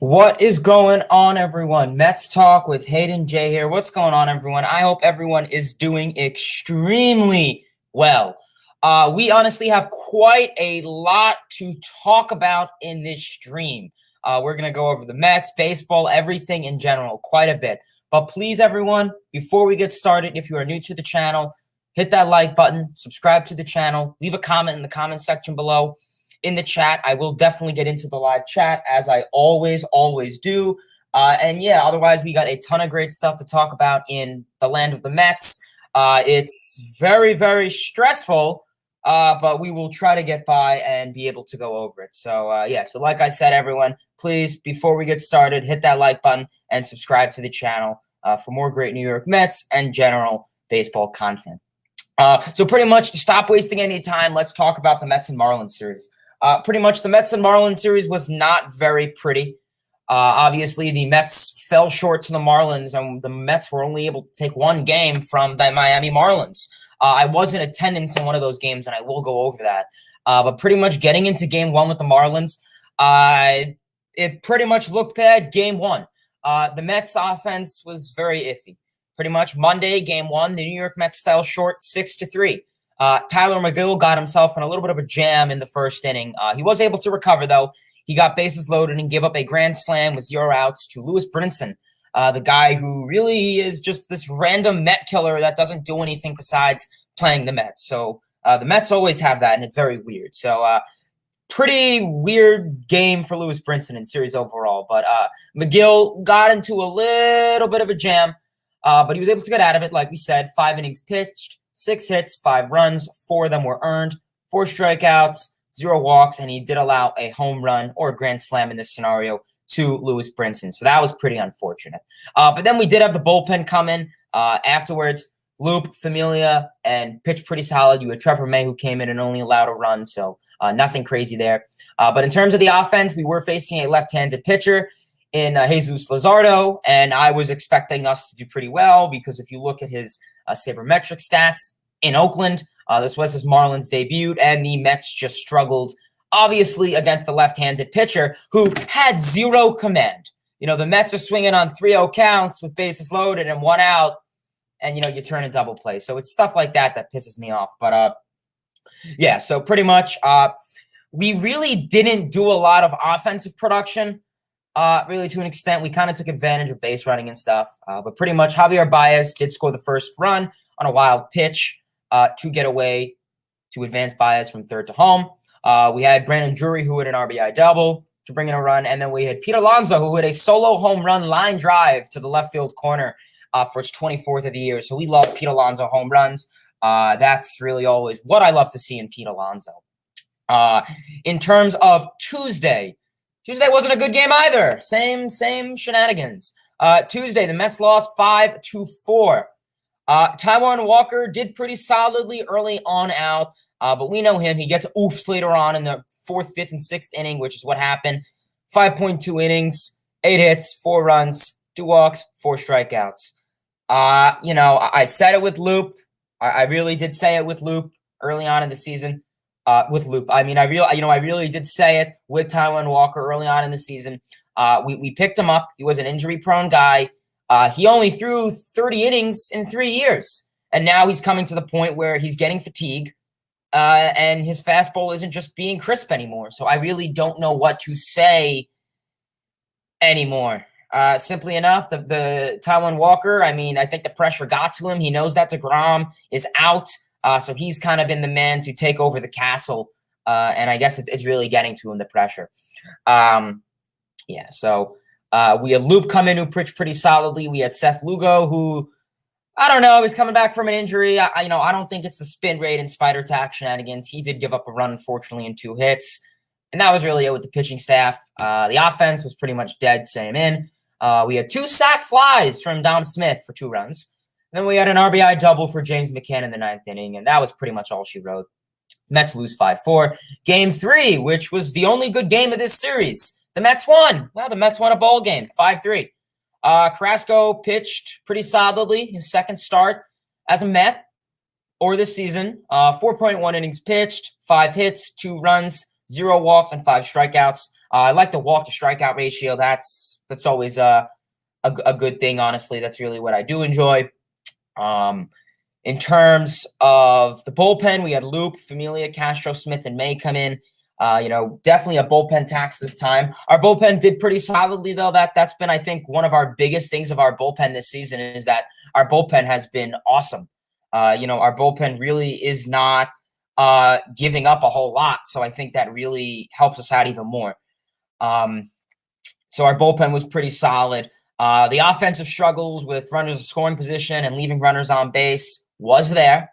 What is going on, everyone? Mets Talk with Hayden J here. What's going on, everyone? I hope everyone is doing extremely well. We honestly have quite a lot to talk about in this stream. We're going to go over the Mets, baseball, everything in general, quite a bit. But please, everyone, before we get started, if you are new to the channel, hit that like button, subscribe to the channel, leave a comment in the comment section below. In the chat, I will definitely get into the live chat as I always do. And yeah, otherwise we got a ton of great stuff to talk about in the land of the Mets. It's very, very stressful, but we will try to get by and be able to go over it. So yeah, so like I said, everyone, please, before we get started, hit that like button and subscribe to the channel for more great New York Mets and general baseball content. So pretty much to stop wasting any time, let's talk about the Mets and Marlins series. Pretty much the Mets and Marlins series was not very pretty. Obviously, the Mets fell short to the Marlins, and the Mets were only able to take one game from the Miami Marlins. I was in attendance in one of those games, and I will go over that. But pretty much getting into game one with the Marlins, it pretty much looked bad game one. The Mets offense was very iffy. Pretty much Monday, game one, the New York Mets fell short 6-3. Tyler McGill got himself in a little bit of a jam in the first inning. He was able to recover, though. He got bases loaded and gave up a grand slam with 0 outs to Lewis Brinson, the guy who really is just this random Met killer that doesn't do anything besides playing the Mets. So the Mets always have that, and it's very weird. So pretty weird game for Lewis Brinson in series overall. But McGill got into a little bit of a jam, but he was able to get out of it. Like we said, 5 innings pitched, 6 hits, 5 runs, 4 of them were earned, 4 strikeouts, 0 walks, and he did allow a home run or a grand slam in this scenario to Lewis Brinson. So that was pretty unfortunate. But then we did have the bullpen come in afterwards. Loop, Familia, and pitched pretty solid. You had Trevor May, who came in and only allowed a run, so nothing crazy there. But in terms of the offense, we were facing a left-handed pitcher in Jesus Luzardo, and I was expecting us to do pretty well because if you look at his sabermetric stats in Oakland, this was his Marlins debut, and the Mets just struggled, obviously, against the left-handed pitcher who had 0 command. You know, the Mets are swinging on 3-0 counts with bases loaded and 1 out, and, you know, you turn a double play. So it's stuff like that that pisses me off. But, yeah, so pretty much we really didn't do a lot of offensive production. Really, to an extent, we kind of took advantage of base running and stuff. But pretty much, Javier Baez did score the first run on a wild pitch to get away to advance Baez from third to home. We had Brandon Drury, who had an RBI double to bring in a run. And then we had Pete Alonso, who had a solo home run line drive to the left field corner for its 24th of the year. So we love Pete Alonso home runs. That's really always what I love to see in Pete Alonso. In terms of Tuesday wasn't a good game either. Same shenanigans. Tuesday, the Mets lost 5-4. Taijuan Walker did pretty solidly early on out, but we know him. He gets oofs later on in the 4th, 5th, and 6th inning, which is what happened. 5.2 innings, 8 hits, 4 runs, 2 walks, 4 strikeouts. You know, I said it with Loop. I really did say it with Loop early on in the season. With Loop, I mean, I really did say it with Taijuan Walker early on in the season. We picked him up. He was an injury-prone guy. He only threw 30 innings in 3 years, and now he's coming to the point where he's getting fatigue, and his fastball isn't just being crisp anymore. So I really don't know what to say anymore. Simply enough, the Taijuan Walker, I mean, I think the pressure got to him. He knows that DeGrom is out. So he's kind of been the man to take over the castle, and I guess it's really getting to him, the pressure. Yeah, so we had Loop come in who pitched pretty solidly. We had Seth Lugo, who, I don't know, he's coming back from an injury. I don't think it's the spin rate and spider tack shenanigans. He did give up a run, unfortunately, in 2 hits, and that was really it with the pitching staff. The offense was pretty much dead, same in. We had 2 sac flies from Dom Smith for 2 runs. Then we had an RBI double for James McCann in the 9th inning, and that was pretty much all she wrote. Mets lose 5-4. Game 3, which was the only good game of this series, the Mets won. Well, the Mets won a ball game, 5-3. Carrasco pitched pretty solidly his second start as a Met or this season. 4.1 innings pitched, 5 hits, 2 runs, 0 walks, and 5 strikeouts. I like the walk to strikeout ratio. That's always a good thing, honestly. That's really what I do enjoy. In terms of the bullpen, we had Loop, Familia, Castro, Smith, and May come in. Definitely a bullpen tax this time. Our bullpen did pretty solidly, though. That's been, I think, one of our biggest things of our bullpen this season is that our bullpen has been awesome. Our bullpen really is not giving up a whole lot, so I think that really helps us out even more. So our bullpen was pretty solid. The offensive struggles with runners in scoring position and leaving runners on base was there.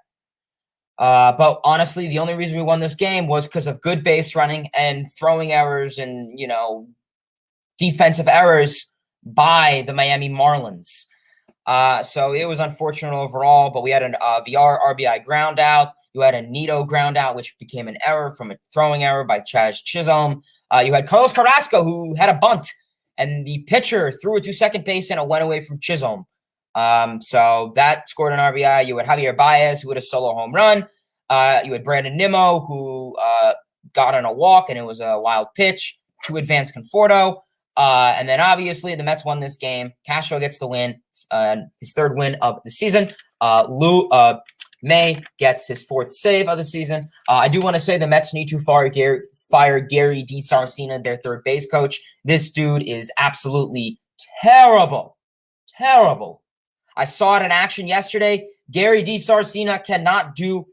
But honestly, the only reason we won this game was because of good base running and throwing errors and, defensive errors by the Miami Marlins. So it was unfortunate overall, but we had an VR RBI ground out. You had a Nito ground out, which became an error from a throwing error by Chaz Chisholm. You had Carlos Carrasco, who had a bunt, and the pitcher threw it to second base, and it went away from Chisholm. So that scored an RBI. You had Javier Baez, who had a solo home run. You had Brandon Nimmo, who got on a walk, and it was a wild pitch to Advance Conforto. And then obviously the Mets won this game. Castro gets the win, his third win of the season. May gets his fourth save of the season. I do want to say the Mets need to fire Gary DiSarcina, their third base coach. This dude is absolutely terrible. Terrible. I saw it in action yesterday. Gary DiSarcina cannot do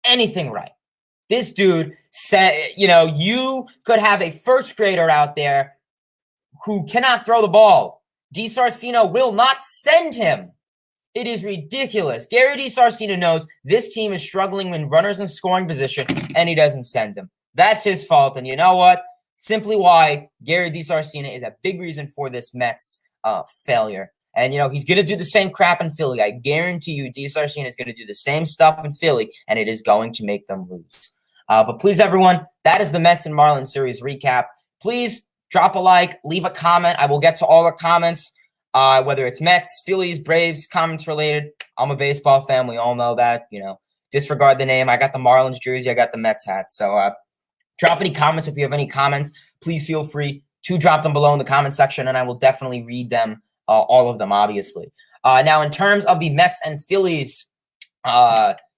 anything right. This dude said, you could have a first grader out there who cannot throw the ball. DiSarcina will not send him. It is ridiculous. Gary DiSarcina knows this team is struggling when runners in scoring position, and he doesn't send them. That's his fault. And you know what? Simply why Gary DiSarcina is a big reason for this Mets failure. And, he's going to do the same crap in Philly. I guarantee you DiSarcina is going to do the same stuff in Philly, and it is going to make them lose. But please, everyone, that is the Mets and Marlins series recap. Please drop a like, leave a comment. I will get to all the comments, whether it's Mets, Phillies, Braves, comments related. I'm a baseball fan. We all know that. Disregard the name. I got the Marlins jersey. I got the Mets hat. So drop any comments if you have any comments. Please feel free to drop them below in the comment section, and I will definitely read them. All of them, obviously. Now, in terms of the Mets and Phillies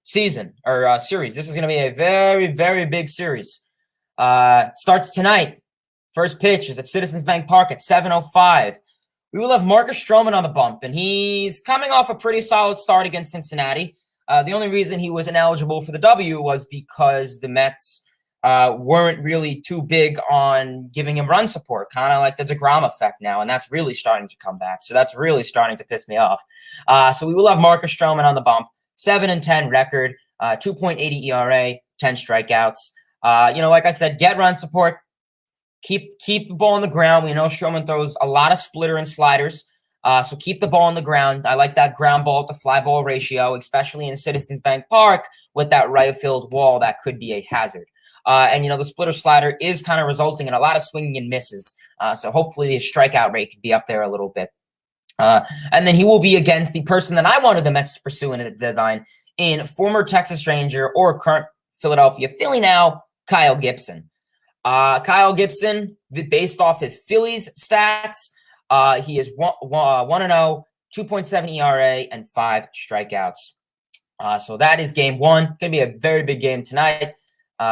season or series, this is going to be a very, very big series. Starts tonight. First pitch is at Citizens Bank Park at 7:05. We will have Marcus Stroman on the bump, and he's coming off a pretty solid start against Cincinnati. The only reason he was ineligible for the W was because the Mets weren't really too big on giving him run support, kind of like the DeGrom effect now, and that's really starting to come back. So that's really starting to piss me off. So we will have Marcus Stroman on the bump, 7-10 record, 2.80 ERA, 10 strikeouts. Like I said, get run support, keep the ball on the ground. We know Stroman throws a lot of splitter and sliders, so keep the ball on the ground. I like that ground ball to fly ball ratio, especially in Citizens Bank Park with that right field wall that could be a hazard. And the splitter slider is kind of resulting in a lot of swinging and misses. So hopefully his strikeout rate could be up there a little bit. And then he will be against the person that I wanted the Mets to pursue in the deadline in former Texas Ranger or current Philadelphia Philly now, Kyle Gibson. Kyle Gibson, based off his Phillies stats, he is 1-0, 2.7 ERA, and 5 strikeouts. So that is game one. Going to be a very big game tonight.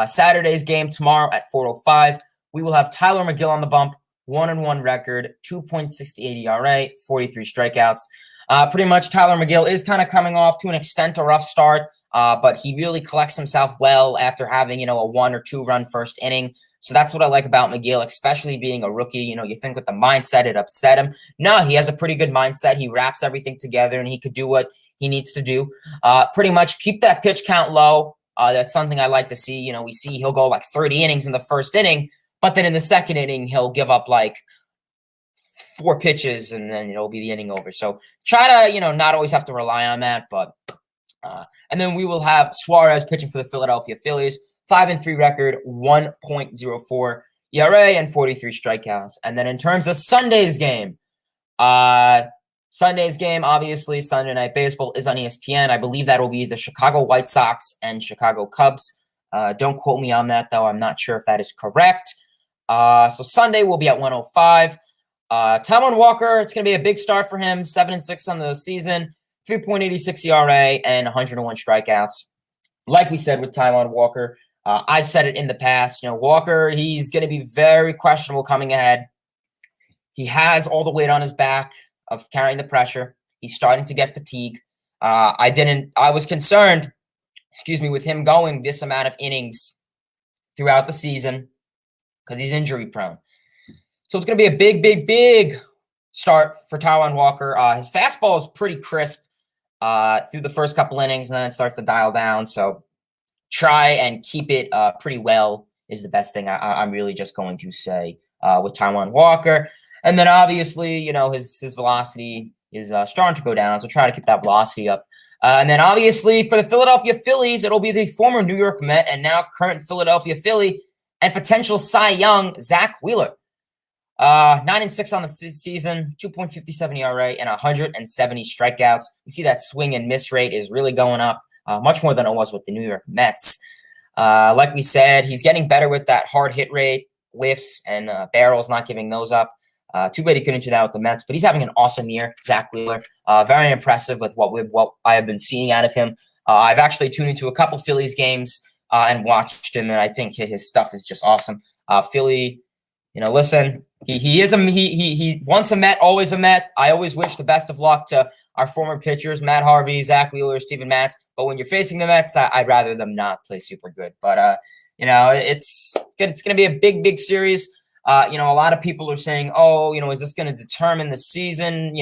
Saturday's game tomorrow at 4:05. We will have Tyler McGill on the bump, 1-1 record, 2.68 ERA, 43 strikeouts. Pretty much Tyler McGill is kind of coming off to an extent a rough start, but he really collects himself well after having, a 1 or 2 run first inning. So that's what I like about McGill, especially being a rookie. You think with the mindset, it upset him. No, he has a pretty good mindset. He wraps everything together, and he could do what he needs to do. Pretty much keep that pitch count low. That's something I like to see. We see he'll go like 30 innings in the first inning, but then in the second inning, he'll give up like 4 pitches, and then it'll be the inning over. So try to, not always have to rely on that. But and then we will have Suarez pitching for the Philadelphia Phillies, 5-3 record, 1.04 ERA, and 43 strikeouts. And then in terms of Sunday's game, obviously, Sunday Night Baseball is on ESPN. I believe that will be the Chicago White Sox and Chicago Cubs. Don't quote me on that, though. I'm not sure if that is correct. So Sunday we'll be at 105. Taijuan Walker, it's going to be a big start for him. 7-6 on the season, 3.86 ERA, and 101 strikeouts. Like we said with Taijuan Walker, I've said it in the past. Walker, he's going to be very questionable coming ahead. He has all the weight on his back of carrying the pressure. He's starting to get fatigue. I was concerned, with him going this amount of innings throughout the season because he's injury prone. So it's going to be a big start for Taijuan Walker. His fastball is pretty crisp through the first couple innings, and then it starts to dial down. So try and keep it pretty well is the best thing I'm really just going to say with Taijuan Walker. And then obviously, his velocity is starting to go down, so try to keep that velocity up. And then obviously for the Philadelphia Phillies, it'll be the former New York Met and now current Philadelphia Philly and potential Cy Young, Zach Wheeler. 9-6 on the season, 2.57 ERA, and 170 strikeouts. You see that swing and miss rate is really going up, much more than it was with the New York Mets. Like we said, he's getting better with that hard hit rate, whiffs, and barrels, not giving those up. Too bad he couldn't do that with the Mets, but he's having an awesome year, Zach Wheeler. Very impressive with what I have been seeing out of him. I've actually tuned into a couple Phillies games and watched him, and I think his stuff is just awesome. Philly, listen, he once a Met, always a Met. I always wish the best of luck to our former pitchers, Matt Harvey, Zach Wheeler, Steven Matz. But when you're facing the Mets, I'd rather them not play super good. But it's going to be a big series. A lot of people are saying, is this going to determine the season?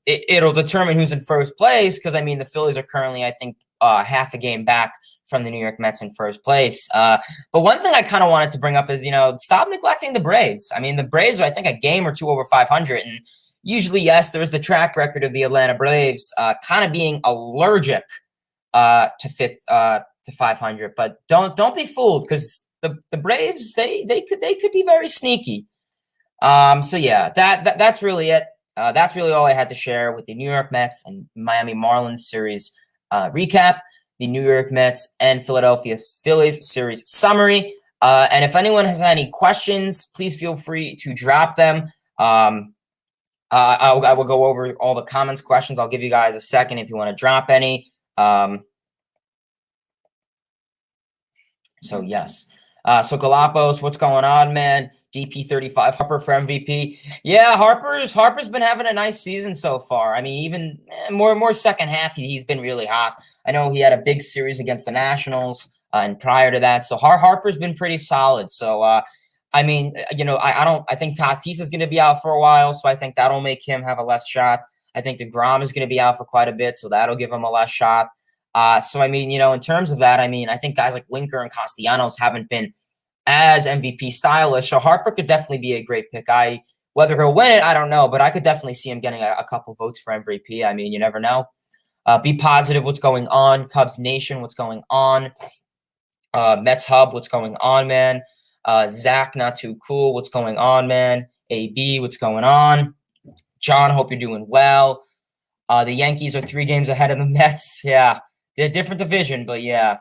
It'll determine who's in first place because, the Phillies are currently, I think, half a game back from the New York Mets in first place. But one thing I kind of wanted to bring up is, stop neglecting the Braves. The Braves are, I think, a game or two over 500. And usually, yes, there's the track record of the Atlanta Braves kind of being allergic to 500. But don't be fooled because the Braves, they could be very sneaky. So yeah, that's really it. That's really all I had to share with the New York Mets and Miami Marlins series recap, the New York Mets and Philadelphia Phillies series summary. And if anyone has any questions, please feel free to drop them. I will go over all the comments, questions. I'll give you guys a second if you want to drop any. So yes. So Galapagos, what's going on, man? DP35 Harper for MVP. Yeah, Harper's been having a nice season so far. Even more second half, he's been really hot. I know he had a big series against the Nationals and prior to that. So Harper's been pretty solid. So I think Tatis is going to be out for a while, so I think that'll make him have a less shot. I think DeGrom is going to be out for quite a bit, so that'll give him a less shot. In terms of that, I think guys like Winker and Castellanos haven't been as MVP stylish. So Harper could definitely be a great pick. Whether he'll win it, I don't know, but I could definitely see him getting a couple votes for MVP. You never know. Be positive. What's going on? Cubs Nation. What's going on? Mets Hub. What's going on, man? Zach, not too cool. What's going on, man? AB. What's going on? John, hope you're doing well. The Yankees are 3 games ahead of the Mets. Yeah, they're a different division, but yeah.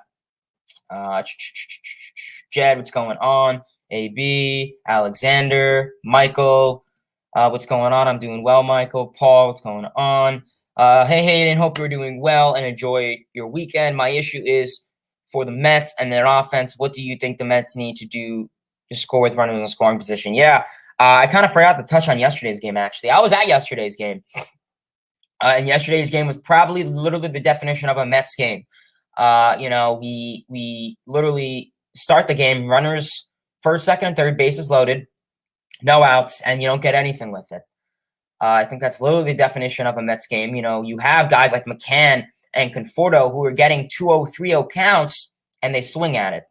Jed, what's going on? AB, Alexander, Michael, what's going on? I'm doing well, Michael. Paul, what's going on? Hey, Hayden, hope you're doing well and enjoy your weekend. My issue is for the Mets and their offense. What do you think the Mets need to do to score with runners in scoring position? Yeah, I kind of forgot to touch on yesterday's game, actually. I was at yesterday's game. And yesterday's game was probably literally the definition of a Mets game. We literally start the game, runners first, second, and third, bases loaded, no outs, and you don't get anything with it. I think that's literally the definition of a Mets game. You have guys like McCann and Conforto who are getting 2-0, 3-0 counts, and they swing at it.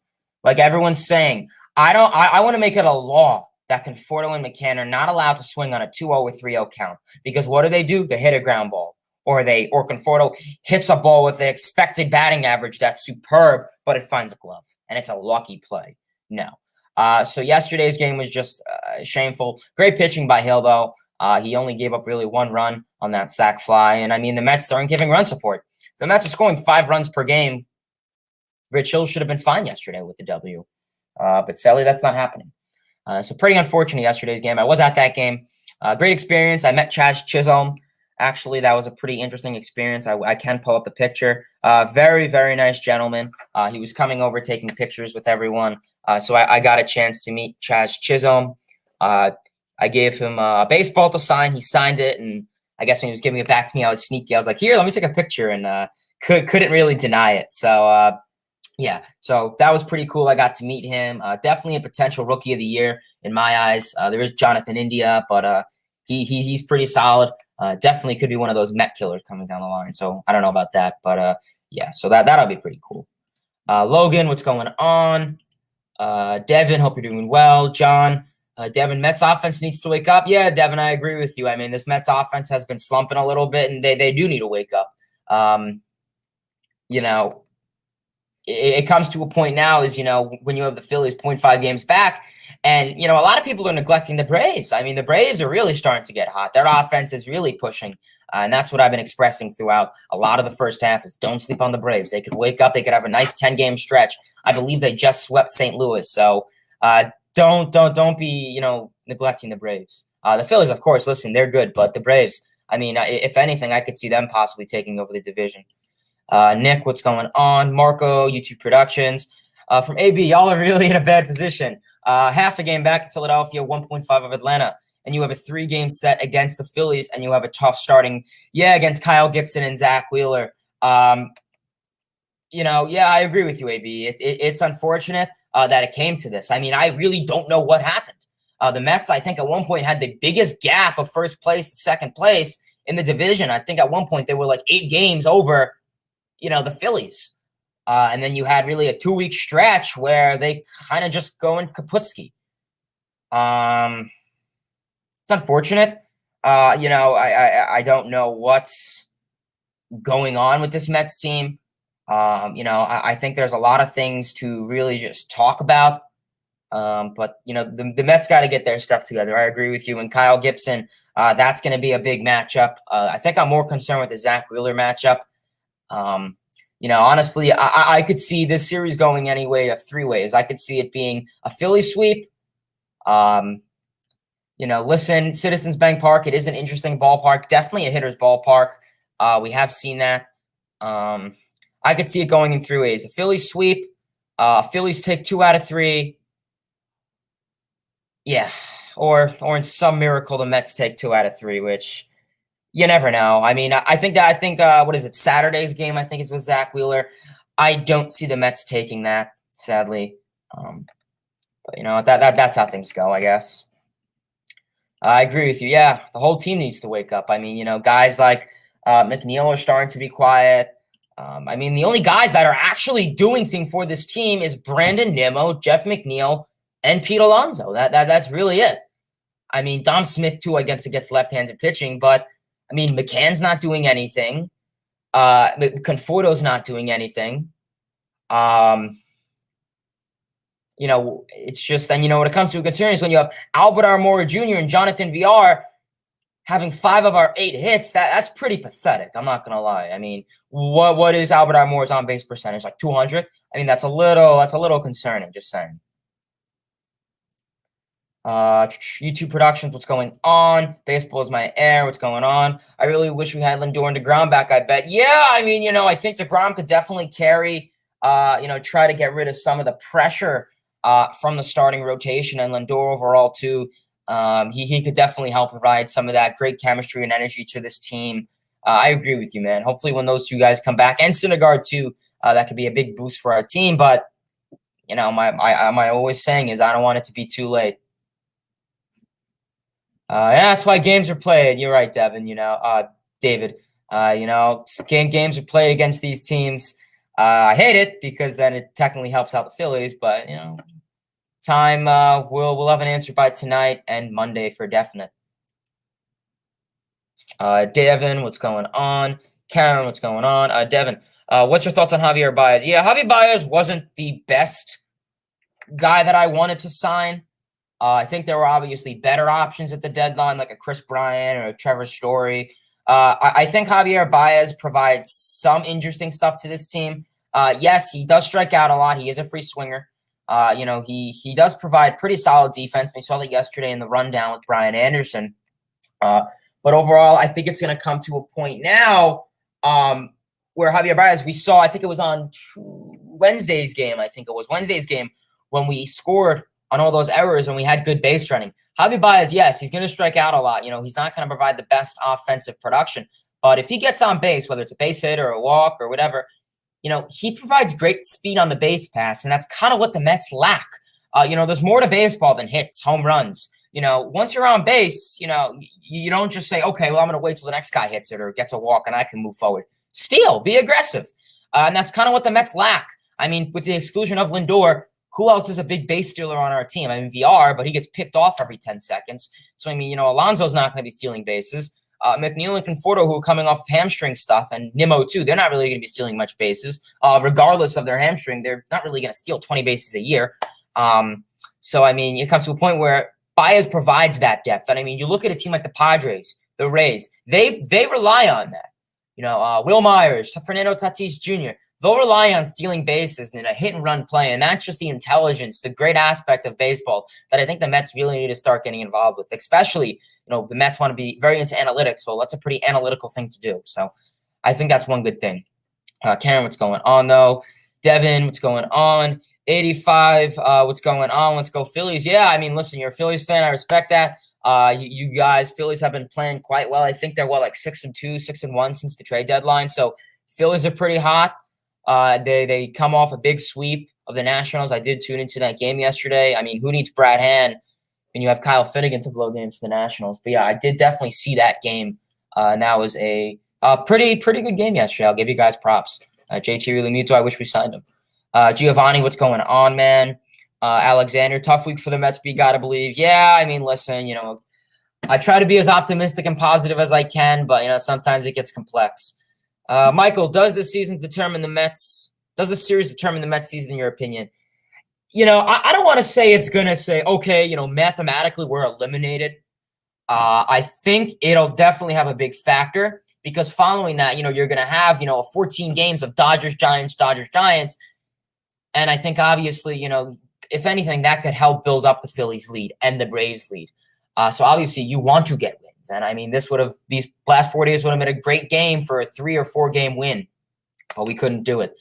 Like everyone's saying, I want to make it a law that Conforto and McCann are not allowed to swing on a 2-0 or 3-0 count. Because what do? They hit a ground ball. Or Conforto hits a ball with an expected batting average that's superb, but it finds a glove. And it's a lucky play. No. So yesterday's game was just shameful. Great pitching by Hill, though. He only gave up really 1 run on that sac fly. And, the Mets aren't giving run support. The Mets are scoring 5 runs per game. Rich Hill should have been fine yesterday with the W. But sadly, that's not happening. So pretty unfortunate yesterday's game. I was at that game. Great experience. I met Chaz Chisholm. Actually, that was a pretty interesting experience. I can pull up the picture. Very, very nice gentleman. He was coming over, taking pictures with everyone. So I got a chance to meet Chaz Chisholm. I gave him a baseball to sign. He signed it, and I guess when he was giving it back to me, I was sneaky. I was like, "Here, let me take a picture," and couldn't really deny it. So yeah, so that was pretty cool. I got to meet him. Definitely a potential rookie of the year in my eyes. There is Jonathan India, but he's pretty solid. Definitely could be one of those Met killers coming down the line. So I don't know about that, but yeah, so that'll be pretty cool. Logan, what's going on? Devin, hope you're doing well. John, Devin, Mets offense needs to wake up. Yeah, Devin, I agree with you. I mean, this Mets offense has been slumping a little bit, and they do need to wake up. You know, it comes to a point now is, when you have the Phillies 0.5 games back, and, a lot of people are neglecting the Braves. I mean, the Braves are really starting to get hot. Their offense is really pushing. And that's what I've been expressing throughout a lot of the first half is don't sleep on the Braves. They could wake up. They could have a nice 10-game stretch. I believe they just swept St. Louis. So don't be, neglecting the Braves. The Phillies, of course, listen, they're good. But the Braves, I mean, if anything, I could see them possibly taking over the division. Nick, what's going on? Marco, YouTube Productions. From AB, y'all are really in a bad position. Half a game back to Philadelphia, 1.5 of Atlanta. And you have a 3-game set against the Phillies, and you have a tough starting, against Kyle Gibson and Zach Wheeler. I agree with you, AB. It's unfortunate that it came to this. I mean, I really don't know what happened. The Mets, I think, at one point had the biggest gap of first place to second place in the division. I think at one point they were like 8 games over, the Phillies. And then you had really a 2-week stretch where they kind of just go in Kaputski. It's unfortunate. I don't know what's going on with this Mets team. I think there's a lot of things to really just talk about. But the Mets got to get their stuff together. I agree with you. And Kyle Gibson, that's going to be a big matchup. I think I'm more concerned with the Zach Wheeler matchup. Honestly, I could see this series going any way of 3 ways. I could see it being a Philly sweep. Listen, Citizens Bank Park, it is an interesting ballpark. Definitely a hitter's ballpark. We have seen that. I could see it going in 3 ways. A Philly sweep. Phillies take 2 out of 3. Yeah. Or in some miracle, the Mets take 2 out of 3, which you never know. I mean, I think what is it? Saturday's game, I think, is with Zach Wheeler. I don't see the Mets taking that, sadly. But that's how things go, I guess. I agree with you. Yeah, the whole team needs to wake up. I mean, guys like McNeil are starting to be quiet. The only guys that are actually doing things for this team is Brandon Nimmo, Jeff McNeil, and Pete Alonso. That's really it. I mean, Dom Smith, too, against left-handed pitching. But, McCann's not doing anything. Conforto's not doing anything. It's just then, when it comes to a concern is when you have Albert Almora Jr. and Jonathan VR having 5 of our 8 hits, that's pretty pathetic. I'm not going to lie. I mean, what is Albert Almora's on-base percentage? Like 200? I mean, that's a little concerning, just saying. YouTube Productions, what's going on? Baseball is my air, what's going on? I really wish we had Lindor and DeGrom back, I bet. Yeah, I think DeGrom could definitely carry, try to get rid of some of the pressure from the starting rotation, and Lindor overall too. He could definitely help provide some of that great chemistry and energy to this team. I agree with you, man. Hopefully when those 2 guys come back, and Syndergaard too, that could be a big boost for our team. But, my always saying is I don't want it to be too late. That's why games are played. You're right, Devin. David. Games are played against these teams. I hate it because then it technically helps out the Phillies, but time we'll have an answer by tonight and Monday for definite. Devin, what's going on? Karen, what's going on? Devin, what's your thoughts on Javier Baez? Yeah, Javier Baez wasn't the best guy that I wanted to sign. I think there were obviously better options at the deadline, like a Chris Bryant or a Trevor Story. I think Javier Baez provides some interesting stuff to this team. Yes, he does strike out a lot. He is a free swinger. He does provide pretty solid defense. We saw that yesterday in the rundown with Brian Anderson. But overall, I think it's going to come to a point now where Javier Baez, we saw, I think it was on Wednesday's game, when we scored on all those errors and we had good base running. Javier Baez, yes, he's going to strike out a lot. He's not going to provide the best offensive production. But if he gets on base, whether it's a base hit or a walk or whatever, he provides great speed on the base pass, and that's kind of what the Mets lack. There's more to baseball than hits, home runs. Once you're on base, you don't just say, okay, well, I'm going to wait till the next guy hits it or gets a walk and I can move forward. Steal, be aggressive. And that's kind of what the Mets lack. I mean, with the exclusion of Lindor, who else is a big base stealer on our team? I mean, VR, but he gets picked off every 10 seconds. So, I mean, Alonso's not going to be stealing bases. McNeil and Conforto, who are coming off of hamstring stuff, and Nimmo, too, they're not really going to be stealing much bases. Regardless of their hamstring, they're not really going to steal 20 bases a year. So, I mean, it comes to a point where Baez provides that depth. And, I mean, you look at a team like the Padres, the Rays, they rely on that. Will Myers, Fernando Tatis Jr., they'll rely on stealing bases in a hit-and-run play, and that's just the intelligence, the great aspect of baseball that I think the Mets really need to start getting involved with, especially the Mets want to be very into analytics. Well, that's a pretty analytical thing to do. So I think that's one good thing. Karen, what's going on, though? Devin, what's going on? 85, what's going on? Let's go Phillies. Yeah, I mean, listen, you're a Phillies fan. I respect that. You guys, Phillies have been playing quite well. I think they're, like 6-2, 6-1 since the trade deadline. So Phillies are pretty hot. They come off a big sweep of the Nationals. I did tune into that game yesterday. I mean, who needs Brad Hand when you have Kyle Finnegan to blow games for the Nationals? But yeah, I did definitely see that game. And that was a pretty good game yesterday. I'll give you guys props. JT really Muto, I wish we signed him. Giovanni, what's going on, man? Alexander, tough week for the Mets, but you got to believe. Yeah, I mean, listen, I try to be as optimistic and positive as I can, but, sometimes it gets complex. Michael, does the series determine the Mets season in your opinion? I don't want to say it's going to say, okay, mathematically we're eliminated. I think it'll definitely have a big factor because following that, you're going to have, 14 games of Dodgers, Giants. And I think obviously, if anything, that could help build up the Phillies lead and the Braves lead. So obviously you want to get wins. And I mean, these last 4 days would have been a great game for a 3 or 4 game win, but we couldn't do it.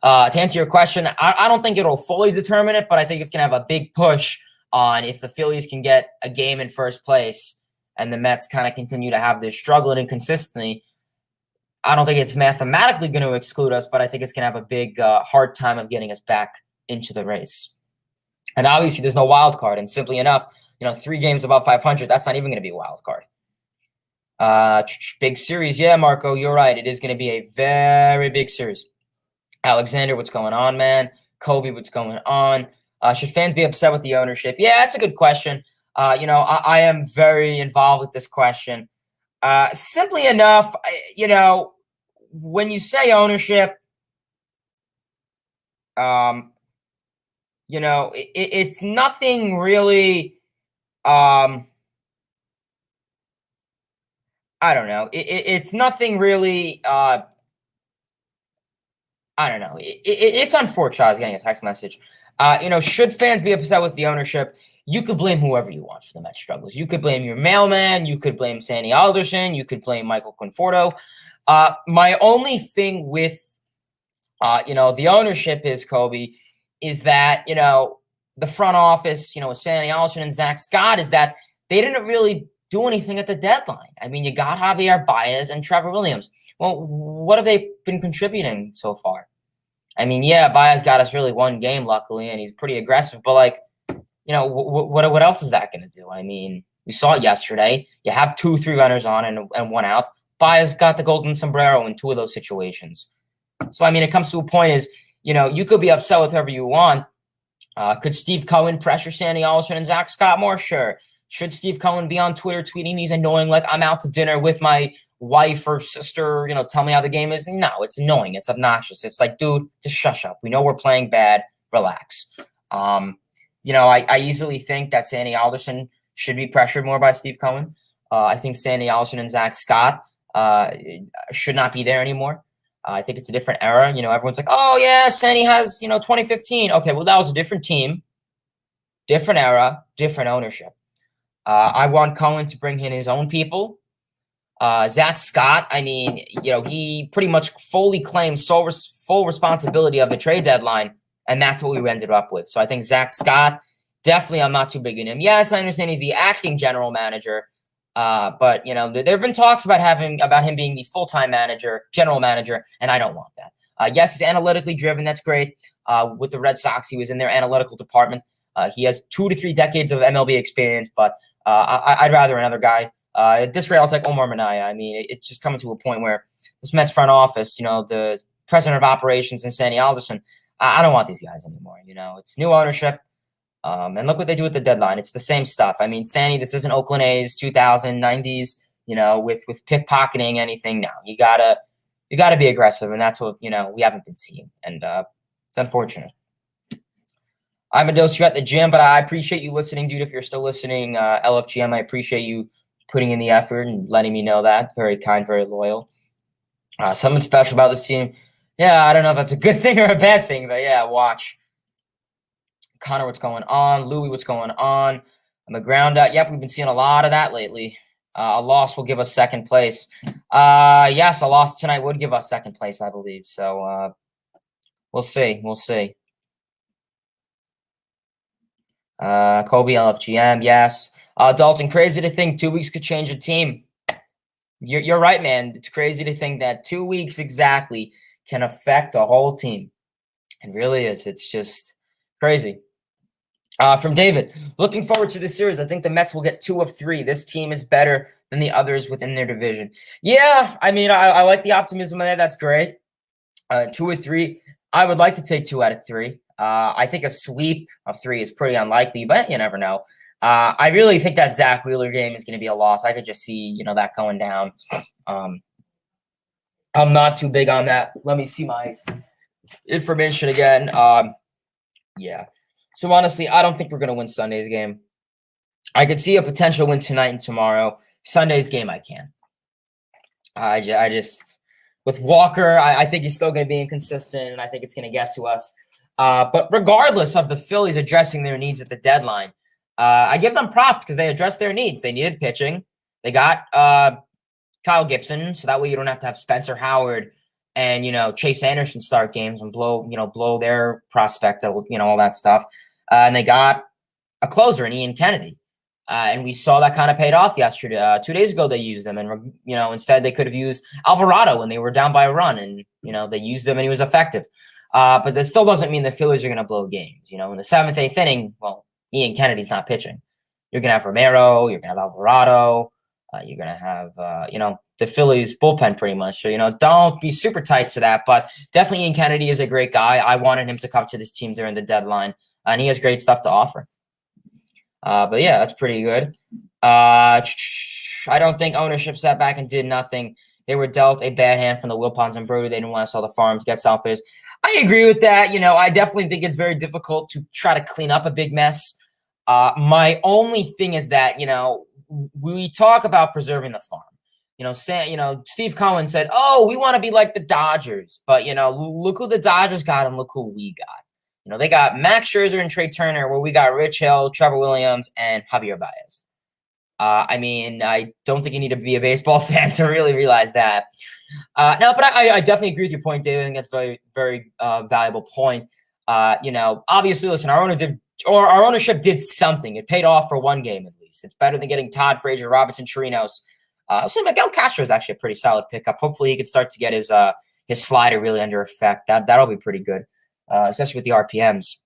To answer your question, I don't think it'll fully determine it, but I think it's going to have a big push on if the Phillies can get a game in first place and the Mets kind of continue to have this struggle and inconsistency. I don't think it's mathematically going to exclude us, but I think it's going to have a big hard time of getting us back into the race. And obviously there's no wild card, and simply enough, 3 games above 500, that's not even going to be a wild card. Big series. Yeah, Marco, you're right. It is going to be a very big series. Alexander, what's going on, man? Kobe, what's going on? Should fans be upset with the ownership? Yeah, that's a good question. I am very involved with this question. Simply enough, when you say ownership, it's nothing really. I don't know. It's nothing really. I don't know. It's unfortunate. I was getting a text message. Should fans be upset with the ownership? You could blame whoever you want for the Mets struggles. You could blame your mailman. You could blame Sandy Alderson. You could blame Michael Conforto. My only thing with, the ownership is, Kobe, is that, the front office, with Sandy Alderson and Zach Scott, is that they didn't really do anything at the deadline. I mean, you got Javier Baez and Trevor Williams. Well, what have they been contributing so far? I mean, yeah, Baez got us really 1 game, luckily, and he's pretty aggressive. But, what else is that going to do? I mean, we saw it yesterday. You have 2-3 runners on and 1 out. Baez got the golden sombrero in 2 of those situations. So, I mean, it comes to a point is, you could be upset with whoever you want. Could Steve Cohen pressure Sandy Alderson and Zach Scott more? Sure. Should Steve Cohen be on Twitter tweeting these annoying, like, I'm out to dinner with my wife or sister, tell me how the game is? No, it's annoying. It's obnoxious. It's like, dude, just shush up. We know we're playing bad. Relax. I easily think that Sandy Alderson should be pressured more by Steve Cohen. I think Sandy Alderson and Zach Scott should not be there anymore. I think it's a different era. Everyone's like, oh, yeah, Sandy has, 2015. Okay, well, that was a different team, different era, different ownership. I want Cohen to bring in his own people. Zach Scott, I mean, he pretty much fully claims full responsibility of the trade deadline, and that's what we ended up with. So I think Zach Scott, definitely I'm not too big in him. Yes, I understand he's the acting general manager, but there have been talks about him being the full-time general manager, and I don't want that. Yes, he's analytically driven. That's great. With the Red Sox, he was in their analytical department. He has 2 to 3 decades of MLB experience, but I'd rather another guy. At this rate, I'll take Omar Minaya. I mean, it's just coming to a point where this Mets front office, the president of operations and Sandy Alderson, I don't want these guys anymore. It's new ownership. And look what they do with the deadline. It's the same stuff. I mean, Sandy, this isn't Oakland A's 2090s, with pickpocketing anything. No, you gotta be aggressive. And that's what, we haven't been seeing. And it's unfortunate. I'm a dose. You're at the gym, but I appreciate you listening, dude. If you're still listening, LFGM, I appreciate you putting in the effort and letting me know that. Very kind, very loyal. Something special about this team. Yeah, I don't know if that's a good thing or a bad thing, but yeah, watch. Connor, what's going on? Louie, what's going on? I'm a ground out. Yep, we've been seeing a lot of that lately. A loss will give us second place. Yes, a loss tonight would give us second place, I believe. So we'll see. We'll see. Kobe, LFGM, yes. Dalton, crazy to think 2 weeks could change a team. You're right, man. It's crazy to think that 2 weeks exactly can affect a whole team. It really is. It's just crazy. From David, looking forward to this series. I think the Mets will get 2 of 3. This team is better than the others within their division. Yeah, I mean, I like the optimism of that. That's great. 2 or 3. I would like to take 2 out of 3. I think a sweep of 3 is pretty unlikely, but you never know. I really think that Zach Wheeler game is going to be a loss. I could just see, that going down. I'm not too big on that. Let me see my information again. Yeah. So honestly, I don't think we're going to win Sunday's game. I could see a potential win tonight and tomorrow. Sunday's game, I can. I just with Walker, I think he's still going to be inconsistent, and I think it's going to get to us. But regardless of the Phillies addressing their needs at the deadline, I give them props because they addressed their needs. They needed pitching. They got Kyle Gibson, so that way you don't have to have Spencer Howard and Chase Anderson start games and blow their prospect, all that stuff. And they got a closer in Ian Kennedy, and we saw that kind of paid off yesterday. 2 days ago they used them, and instead they could have used Alvarado when they were down by a run, and they used him and he was effective. But that still doesn't mean the Phillies are going to blow games. In the 7th, 8th inning, well, Ian Kennedy's not pitching. You're going to have Romero. You're going to have Alvarado. You're going to have, the Phillies bullpen pretty much. So, don't be super tight to that. But definitely Ian Kennedy is a great guy. I wanted him to come to this team during the deadline, and he has great stuff to offer. But, yeah, that's pretty good. I don't think ownership sat back and did nothing. They were dealt a bad hand from the Wilpons and Brody. They didn't want to sell the farms, get selfish. I agree with that. I definitely think it's very difficult to try to clean up a big mess. My only thing is that, we talk about preserving the farm. Steve Cohen said, oh, we want to be like the Dodgers. But, look who the Dodgers got and look who we got. They got Max Scherzer and Trey Turner, where we got Rich Hill, Trevor Williams, and Javier Baez. I don't think you need to be a baseball fan to really realize that. No, but I definitely agree with your point, David. I think that's a very, very valuable point. Obviously, listen, our ownership did something. It paid off for one game at least. It's better than getting Todd Frazier, Robinson Chirinos. I'll say Miguel Castro is actually a pretty solid pickup. Hopefully, he could start to get his slider really under effect. That'll be pretty good, especially with the RPMs.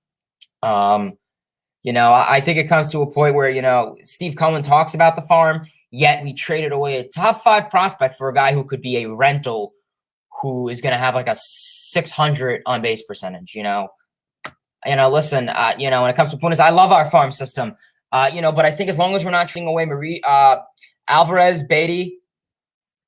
I think it comes to a point where, Steve Cohen talks about the farm, yet we traded away a top 5 prospect for a guy who could be a rental who is going to have like a 600 on base percentage, listen, when it comes to opponents, I love our farm system, but I think as long as we're not trading away Alvarez, Beatty,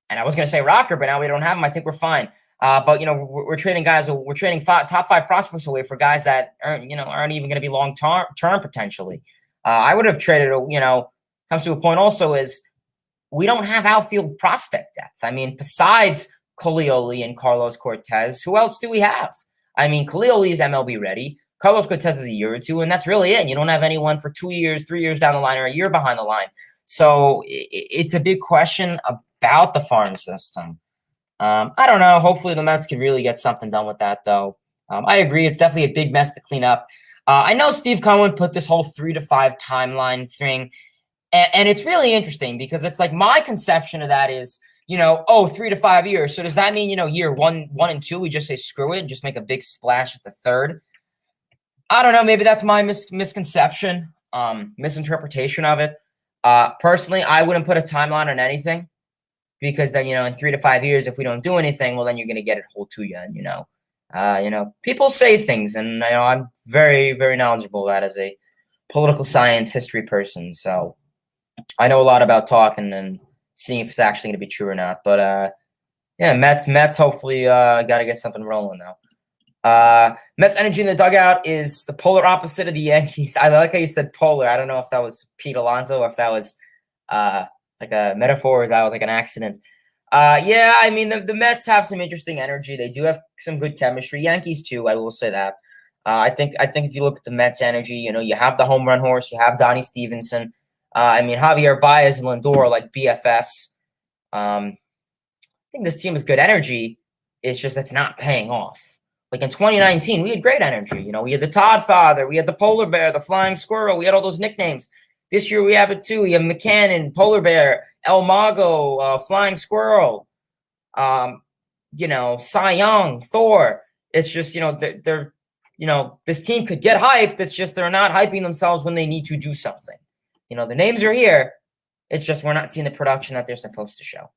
and I was going to say Rocker, but now we don't have him. I think we're fine. But we're trading guys. We're trading top 5 prospects away for guys that aren't even going to be long term potentially. I would have traded. Comes to a point also is we don't have outfield prospect depth. I mean, besides Kalioli and Carlos Cortez. Who else do we have? I mean, Kalioli is MLB ready. Carlos Cortez is a year or two, and that's really it. You don't have anyone for 2 years, 3 years down the line, or a year behind the line. So it's a big question about the farm system. I don't know. Hopefully the Mets can really get something done with that, though. I agree. It's definitely a big mess to clean up. I know Steve Cohen put this whole 3 to 5 timeline thing, and it's really interesting because it's like my conception of that is, 3 to 5 years. So does that mean, year one and two, we just say screw it and just make a big splash at the third? I don't know. Maybe that's my misconception, misinterpretation of it. Personally, I wouldn't put a timeline on anything because then, in 3 to 5 years, if we don't do anything, well, then you're going to get it whole to you. And, people say things, and I'm very, very knowledgeable of that as a political science history person. So I know a lot about talking and seeing if it's actually going to be true or not. But yeah, Mets hopefully got to get something rolling now. Mets energy in the dugout is the polar opposite of the Yankees. I like how you said polar. I don't know if that was Pete Alonso or if that was like a metaphor, or if that was like an accident. Yeah, I mean the Mets have some interesting energy. They do have some good chemistry. Yankees too, I will say that. I think if you look at the Mets energy, you have the home run horse, you have Donnie Stevenson. I mean Javier Baez and Lindor are like BFFs. I think this team has good energy. It's just it's not paying off. Like in 2019, we had great energy. We had the Todd Father, we had the Polar Bear, the Flying Squirrel, we had all those nicknames. This year we have it too. We have McCannon, Polar Bear, El Mago, Flying Squirrel, Cy Young, Thor. It's just, they're this team could get hyped. It's just they're not hyping themselves when they need to do something. The names are here. It's just we're not seeing the production that they're supposed to show.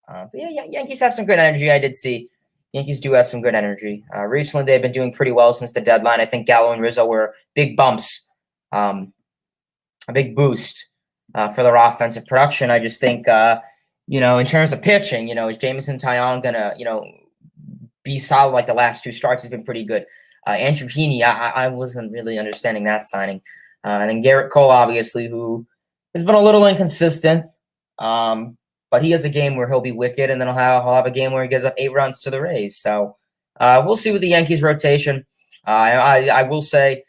But yeah, Yankees have some good energy. I did see. Yankees do have some good energy. Recently, they've been doing pretty well since the deadline. I think Gallo and Rizzo were big bumps, a big boost for their offensive production. I just think, in terms of pitching, is Jameson Taillon going to, be solid like the last two starts? He's been pretty good. Andrew Heaney, I wasn't really understanding that signing. And then Garrett Cole, obviously, who has been a little inconsistent. But he has a game where he'll be wicked, and then he'll have a game where he gives up 8 runs to the Rays. So we'll see with the Yankees rotation. I will say,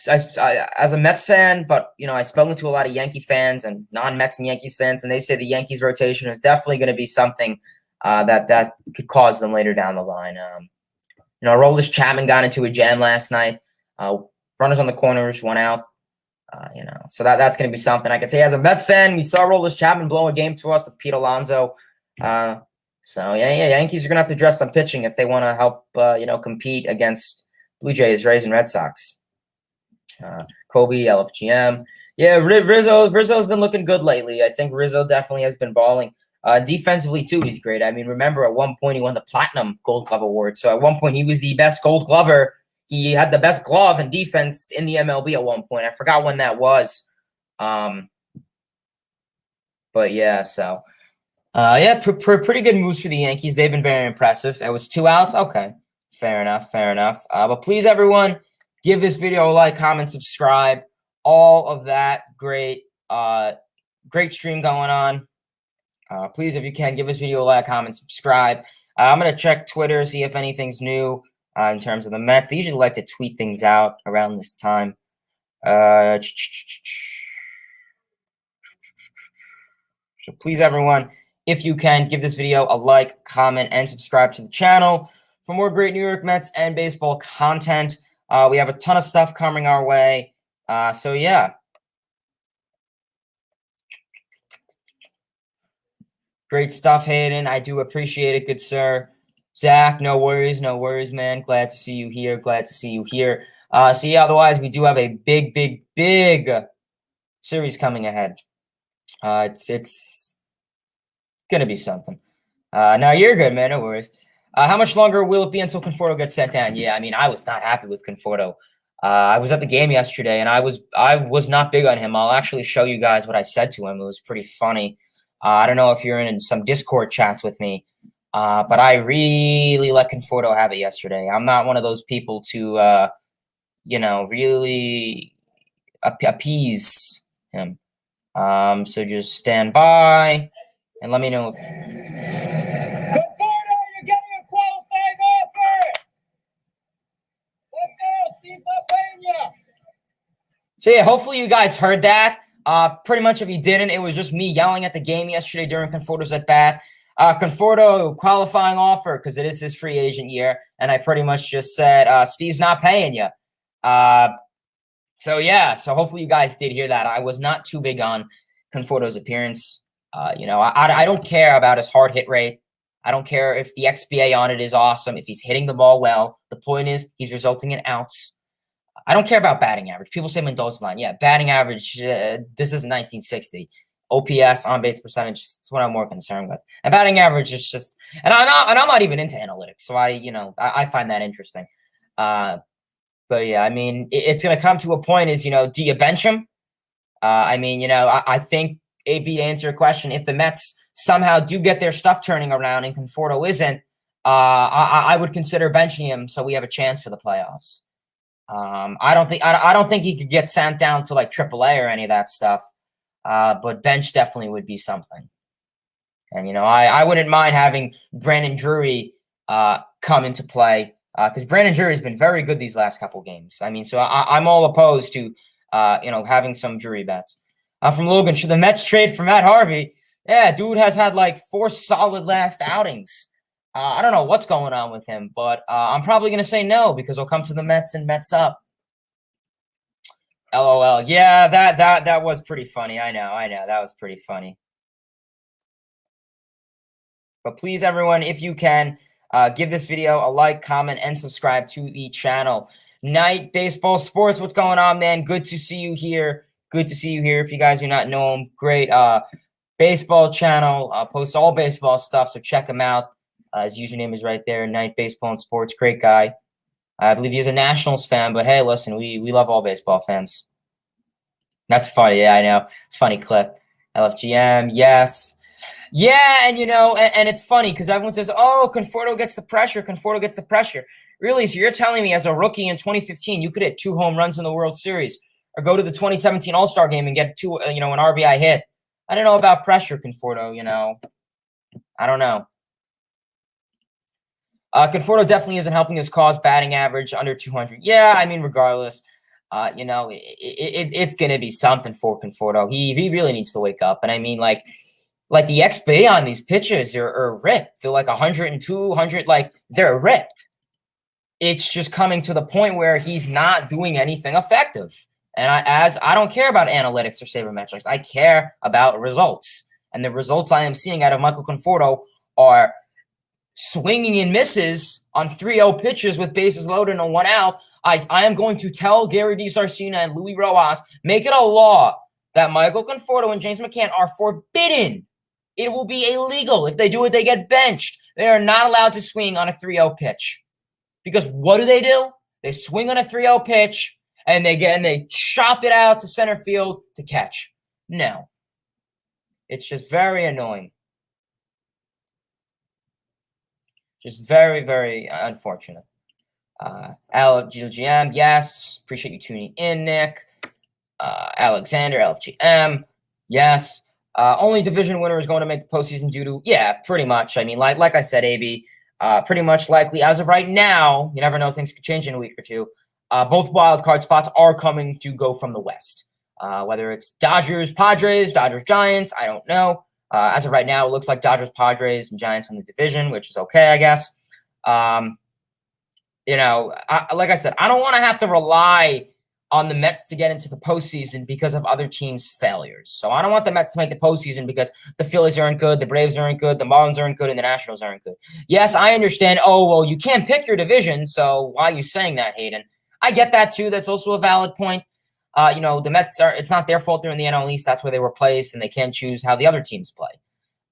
as a Mets fan, but I've spoken to a lot of Yankee fans and non-Mets and Yankees fans, and they say the Yankees rotation is definitely going to be something that could cause them later down the line. Aroldis Chapman got into a jam last night. Runners on the corners, 1 out. So that's going to be something. I can say as a Mets fan, we saw Aroldis Chapman blow a game to us with Pete Alonso. So Yankees are going to have to address some pitching if they want to help, compete against Blue Jays, Rays, and Red Sox. Kobe, LFGM. Yeah, Rizzo's been looking good lately. I think Rizzo definitely has been balling. Defensively, too, he's great. I mean, remember at one point he won the Platinum Gold Glove Award. So at one point he was the best Gold Glover. He had the best glove and defense in the MLB at one point. I forgot when that was. But yeah, so. Pretty good moves for the Yankees. They've been very impressive. It was 2 outs. Okay, fair enough. But please, everyone, give this video a like, comment, subscribe. All of that great stream going on. Please, if you can, give this video a like, comment, subscribe. I'm going to check Twitter, see if anything's new in terms of the Mets. They usually like to tweet things out around this time. So please, everyone, if you can, give this video a like, comment, and subscribe to the channel for more great New York Mets and baseball content. We have a ton of stuff coming our way. So, yeah. Great stuff, Hayden. I do appreciate it, good sir. Zach, no worries, man. Glad to see you here. So, yeah, otherwise, we do have a big series coming ahead. It's going to be something. Now, you're good, man. No worries. How much longer will it be until Conforto gets sent down? Yeah, I mean, I was not happy with Conforto. I was at the game yesterday, and I was not big on him. I'll actually show you guys what I said to him. It was pretty funny. I don't know if you're in some Discord chats with me, but I really let Conforto have it yesterday. I'm not one of those people to, really appease him. So just stand by and let me know if So yeah, hopefully you guys heard that. Pretty much if you didn't, it was just me yelling at the game yesterday during Conforto's at bat. Conforto qualifying offer because it is his free agent year, and I pretty much just said, Steve's not paying you. So yeah, so hopefully you guys did hear that. I was not too big on Conforto's appearance. I don't care about his hard hit rate. I don't care if the XBA on it is awesome, if he's hitting the ball well. The point is he's resulting in outs. I don't care about batting average. People say Mendoza line. Yeah, batting average, this is 1960. OPS, on-base percentage, that's what I'm more concerned with. And batting average is just, and I'm not even into analytics, so I find that interesting. But yeah, I mean, it's going to come to a point is, do you bench him? I think, AB, to answer your question, if the Mets somehow do get their stuff turning around and Conforto isn't, I would consider benching him so we have a chance for the playoffs. I don't think he could get sent down to like AAA or any of that stuff. But bench definitely would be something. And, I wouldn't mind having Brandon Drury come into play because Brandon Drury has been very good these last couple games. I mean, so I'm all opposed to, having some Drury bets. From Logan, should the Mets trade for Matt Harvey? Yeah, dude has had like 4 solid last outings. I don't know what's going on with him, but I'm probably going to say no because he'll come to the Mets and Mets up. LOL. Yeah, that was pretty funny. I know. That was pretty funny. But please, everyone, if you can, give this video a like, comment, and subscribe to the channel. Night Baseball Sports, what's going on, man? Good to see you here. Good to see you here. If you guys do not know him, great baseball channel. Posts all baseball stuff, so check him out. His username is right there, Night Baseball and Sports. Great guy. I believe he's a Nationals fan, but hey, listen, we love all baseball fans. That's funny. Yeah, I know. It's a funny clip. LFGM, yes. Yeah, and and it's funny because everyone says, oh, Conforto gets the pressure. Conforto gets the pressure. Really? So you're telling me as a rookie in 2015, you could hit 2 home runs in the World Series or go to the 2017 All-Star game and get an RBI hit. I don't know about pressure, Conforto, I don't know. Conforto definitely isn't helping his cause. Batting average under 200. Yeah, I mean, regardless, it's going to be something for Conforto. He really needs to wake up. And I mean, like the XB on these pitches are ripped. They're like 102, 100, like they're ripped. It's just coming to the point where he's not doing anything effective. And I don't care about analytics or sabermetrics. I care about results. And the results I am seeing out of Michael Conforto are swinging and misses on 3-0 pitches with bases loaded and 1 out. I am going to tell Gary DiSarcina and Luis Rojas, make it a law that Michael Conforto and James McCann are forbidden. It will be illegal. If they do it, they get benched. They are not allowed to swing on a 3-0 pitch. Because what do? They swing on a 3-0 pitch, and they chop it out to center field to catch. No. It's just very annoying. Just very, very unfortunate. LFGM, yes. Appreciate you tuning in, Nick. Alexander, LFGM, yes. Only division winner is going to make the postseason due to, yeah, pretty much. I mean, like I said, AB, pretty much likely as of right now, you never know, things could change in a week or two. Both wild card spots are coming to go from the West. Whether it's Dodgers, Padres, Dodgers, Giants, I don't know. As of right now, it looks like Dodgers, Padres, and Giants in the division, which is okay, I guess. Like I said, I don't want to have to rely on the Mets to get into the postseason because of other teams' failures. So I don't want the Mets to make the postseason because the Phillies aren't good, the Braves aren't good, the Marlins aren't good, and the Nationals aren't good. Yes, I understand. Oh, well, you can't pick your division, so why are you saying that, Hayden? I get that, too. That's also a valid point. The Mets it's not their fault they're in the NL East. That's where they were placed, and they can't choose how the other teams play.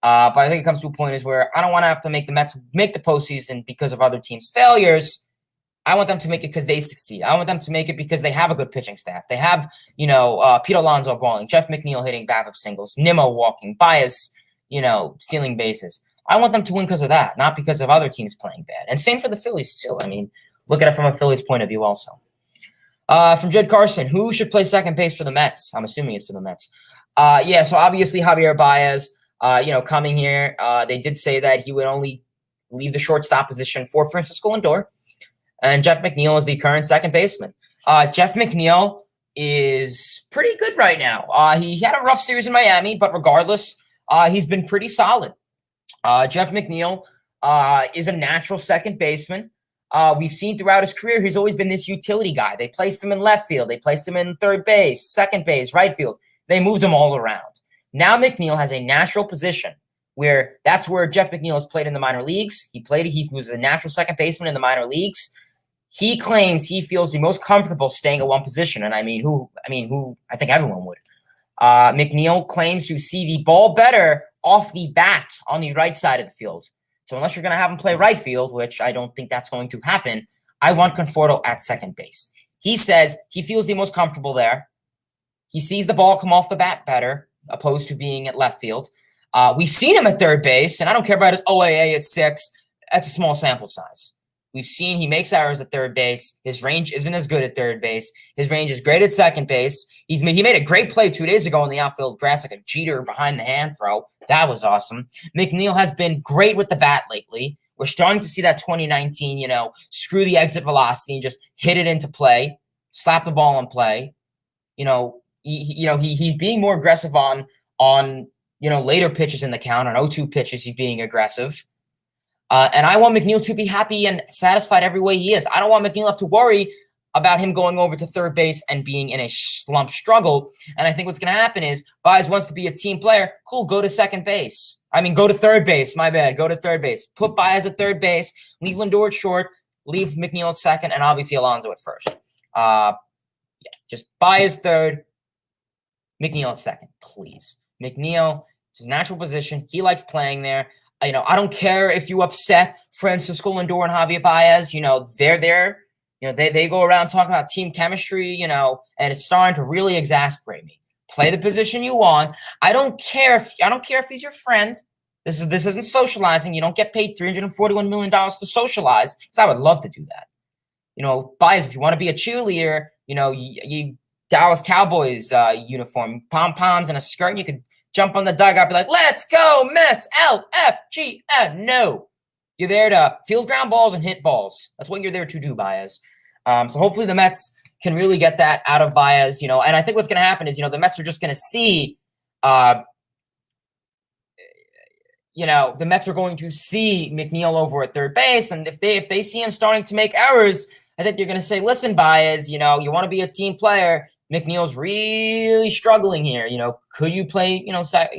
But I think it comes to a point is where I don't want to have to make the Mets make the postseason because of other teams' failures. I want them to make it because they succeed. I want them to make it because they have a good pitching staff. They have, Pete Alonso balling, Jeff McNeil hitting backup singles, Nimmo walking, Bias, stealing bases. I want them to win because of that, not because of other teams playing bad. And same for the Phillies, too. I mean, look at it from a Phillies point of view also. From Jed Carson, who should play second base for the Mets? I'm assuming it's for the Mets. So obviously Javier Baez, coming here. They did say that he would only leave the shortstop position for Francisco Lindor. And Jeff McNeil is the current second baseman. Jeff McNeil is pretty good right now. He had a rough series in Miami, but regardless, he's been pretty solid. Jeff McNeil is a natural second baseman. We've seen throughout his career, he's always been this utility guy. They placed him in left field. They placed him in third base, second base, right field. They moved him all around. Now McNeil has a natural position where that's where Jeff McNeil has played in the minor leagues. He was a natural second baseman in the minor leagues. He claims he feels the most comfortable staying at one position. And I think everyone would. McNeil claims to see the ball better off the bat on the right side of the field. So unless you're going to have him play right field, which I don't think that's going to happen, I want Conforto at second base. He says he feels the most comfortable there. He sees the ball come off the bat better, opposed to being at left field. We've seen him at third base, and I don't care about his OAA at 6. That's a small sample size. We've seen he makes errors at third base. His range isn't as good at third base. His range is great at second base. He made a great play 2 days ago in the outfield grass, like a Jeter behind the hand throw. That was awesome. McNeil has been great with the bat lately. We're starting to see that 2019, screw the exit velocity and just hit it into play, slap the ball in play. He's being more aggressive on later pitches in the count. On 0-2 pitches, he's being aggressive. And I want McNeil to be happy and satisfied every way he is. I don't want McNeil to have to worry about him going over to third base and being in a slump struggle. And I think what's going to happen is Baez wants to be a team player. Cool, go to second base. Go to third base. My bad. Go to third base. Put Baez at third base. Leave Lindor at short. Leave McNeil at second. And obviously Alonso at first. Just Baez third. McNeil at second, please. McNeil, it's his natural position. He likes playing there. I don't care if you upset Francisco Lindor and Javier Baez. They're there. They go around talking about team chemistry, and it's starting to really exasperate me. Play the position you want. I don't care if he's your friend. This isn't socializing. You don't get paid $341 million to socialize, because I would love to do that. Baez, if you want to be a cheerleader, you Dallas Cowboys uniform, pom-poms and a skirt, and you could jump on the dugout and be like, let's go, Mets, LFGN. No. You're there to field ground balls and hit balls. That's what you're there to do, Baez. So hopefully the Mets can really get that out of Baez, and I think what's going to happen is, the Mets are just going to see, the Mets are going to see McNeil over at third base, and if they see him starting to make errors, I think you're going to say, listen, Baez, you want to be a team player. McNeil's really struggling here. Could you play,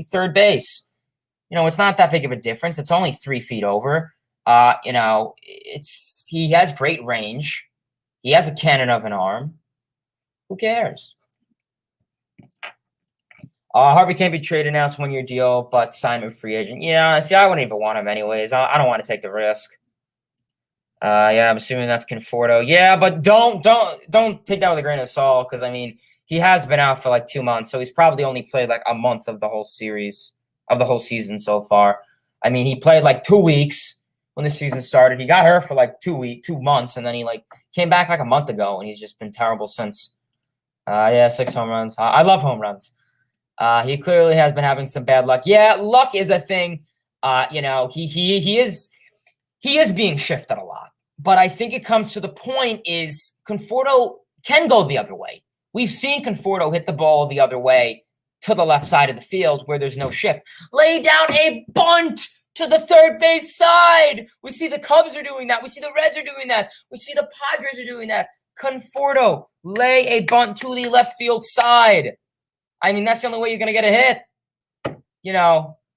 third base? It's not that big of a difference. It's only 3 feet over. He has great range. He has a cannon of an arm. Who cares? Harvey can't be traded now. It's 1-year deal, but sign him free agent. Yeah, see, I wouldn't even want him anyways. I don't want to take the risk. I'm assuming that's Conforto. Yeah, but don't take that with a grain of salt, because he has been out for like 2 months, so he's probably only played like a month of the whole season so far. He played like 2 weeks when the season started. He got hurt for like 2 months, and then he came back like a month ago, and he's just been terrible since. 6 home runs. I love home runs. He clearly has been having some bad luck. Yeah, luck is a thing. He is being shifted a lot. But I think it comes to the point is Conforto can go the other way. We've seen Conforto hit the ball the other way to the left side of the field where there's no shift. Lay down a bunt to the third base side. We see the Cubs are doing that. We see the Reds are doing that. We see the Padres are doing that. Conforto, lay a bunt to the left field side. That's the only way you're going to get a hit.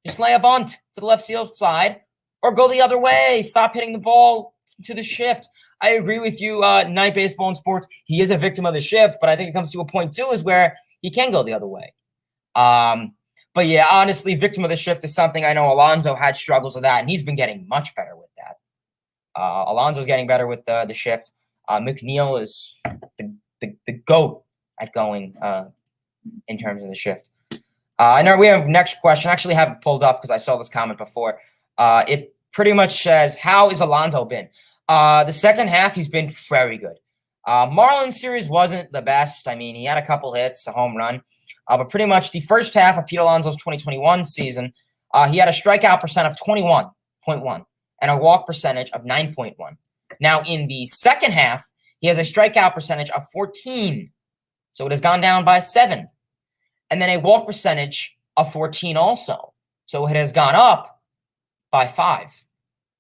Just lay a bunt to the left field side. Or go the other way. Stop hitting the ball to the shift. I agree with you, Night Baseball and Sports. He is a victim of the shift, but I think it comes to a point, too, is where he can go the other way. But, yeah, honestly, victim of the shift is something I know Alonso had struggles with that, and he's been getting much better with that. Alonso's getting better with the shift. McNeil is the GOAT at going in terms of the shift. I know we have next question. I actually have it pulled up because I saw this comment before. It pretty much says, how is Alonso been? The second half, he's been very good. Marlins series wasn't the best. He had a couple hits, a home run. But pretty much the first half of Pete Alonso's 2021 season, he had a strikeout percent of 21.1 and a walk percentage of 9.1. Now, in the second half, he has a strikeout percentage of 14 So it has gone down by 7. And then a walk percentage of 14 also. So it has gone up by 5.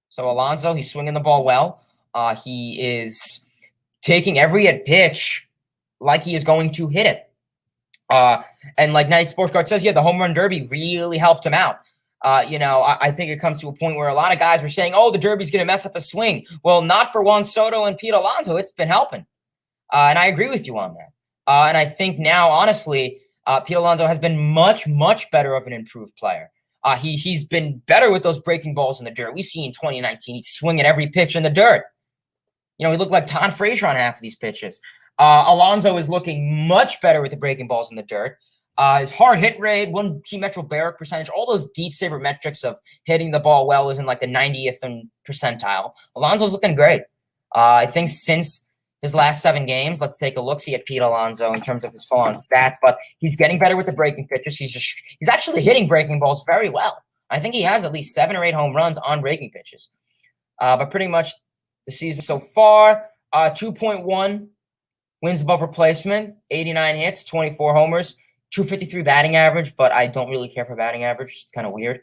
So Alonso, he's swinging the ball well. He is taking every at pitch like he is going to hit it. And like Night Sports Card says, yeah, the home run derby really helped him out. I think it comes to a point where a lot of guys were saying, oh, the derby's going to mess up a swing. Well, not for Juan Soto and Pete Alonso. It's been helping. And I agree with you on that. And I think now, honestly, Pete Alonso has been much, much better of an improved player. He's been better with those breaking balls in the dirt. We see in 2019, he's swinging every pitch in the dirt. He looked like Todd Frazier on half of these pitches. Alonso is looking much better with the breaking balls in the dirt. His hard hit rate, 1 key metro barrack percentage, all those deep saber metrics of hitting the ball well is in like the 90th percentile. Alonso's looking great. I think since his last 7 games, let's take a look-see at Pete Alonso in terms of his full-on stats, but he's getting better with the breaking pitches. He's actually hitting breaking balls very well. I think he has at least 7 or 8 home runs on breaking pitches. But pretty much the season so far, 2.1 wins above replacement, 89 hits, 24 homers, 253 batting average, but I don't really care for batting average. It's kind of weird.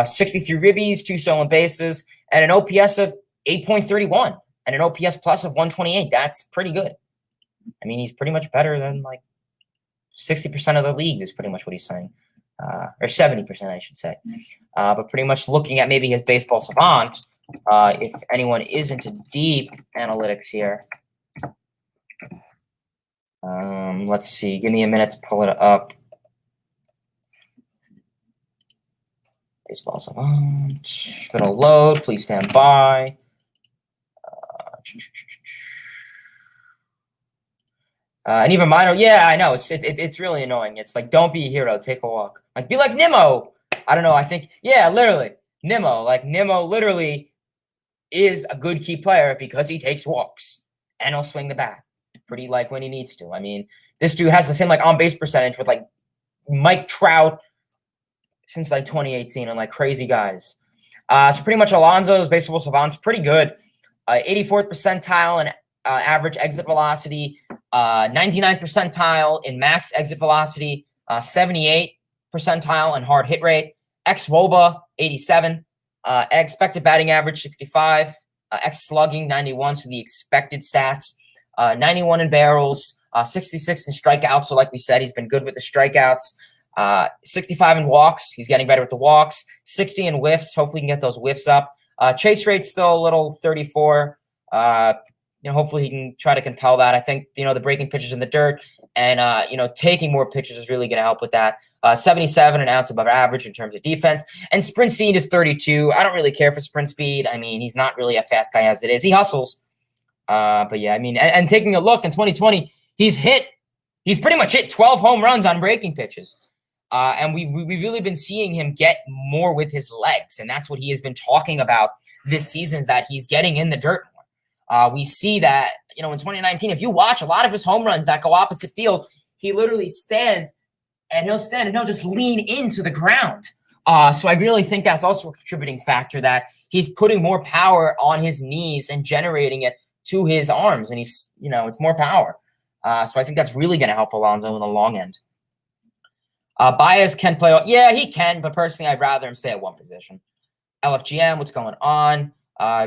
63 ribbies, 2 stolen bases, and an OPS of 8.31 and an OPS plus of 128. That's pretty good. I mean, he's pretty much better than like 60% of the league is pretty much what he's saying. Or 70%, I should say. But pretty much looking at maybe his baseball savant, if anyone is into deep analytics here. Let's see. Give me a minute to pull it up. Baseball savant. If it'll load, please stand by. And even minor, yeah, I know it's really annoying. It's like, don't be a hero, take a walk. Like, be like Nimmo. I don't know. I think, yeah, literally Nimmo. Like Nimmo, literally is a good key player because he takes walks and he'll swing the bat pretty like when he needs to. I mean, this dude has the same like on base percentage with like Mike Trout since like 2018 and like crazy guys. So pretty much Alonso's baseball savant's pretty good. 84th percentile in average exit velocity, 99th percentile in max exit velocity, 78th percentile in hard hit rate, xWOBA 87, expected batting average 65, x slugging 91, so the expected stats, 91 in barrels, 66 in strikeouts. So like we said, he's been good with the strikeouts. 65 in walks. He's getting better with the walks. 60 in whiffs. Hopefully he can get those whiffs up. Chase rate's still a little 34. Hopefully he can try to compel that. I think, the breaking pitches in the dirt and, taking more pitches is really going to help with that. 77, an ounce above average in terms of defense. And sprint speed is 32. I don't really care for sprint speed. I mean, he's not really a fast guy as it is. He hustles. But yeah, I mean, and taking a look in 2020, he's pretty much hit 12 home runs on breaking pitches. And we've really been seeing him get more with his legs. And that's what he has been talking about this season, is that he's getting in the dirt more. We see that, in 2019, if you watch a lot of his home runs that go opposite field, he literally stands and he'll just lean into the ground. So I really think that's also a contributing factor, that he's putting more power on his knees and generating it to his arms. And he's, it's more power. So I think that's really going to help Alonso in the long end. Baez can play. Yeah, he can, but personally, I'd rather him stay at one position. LFGM, what's going on?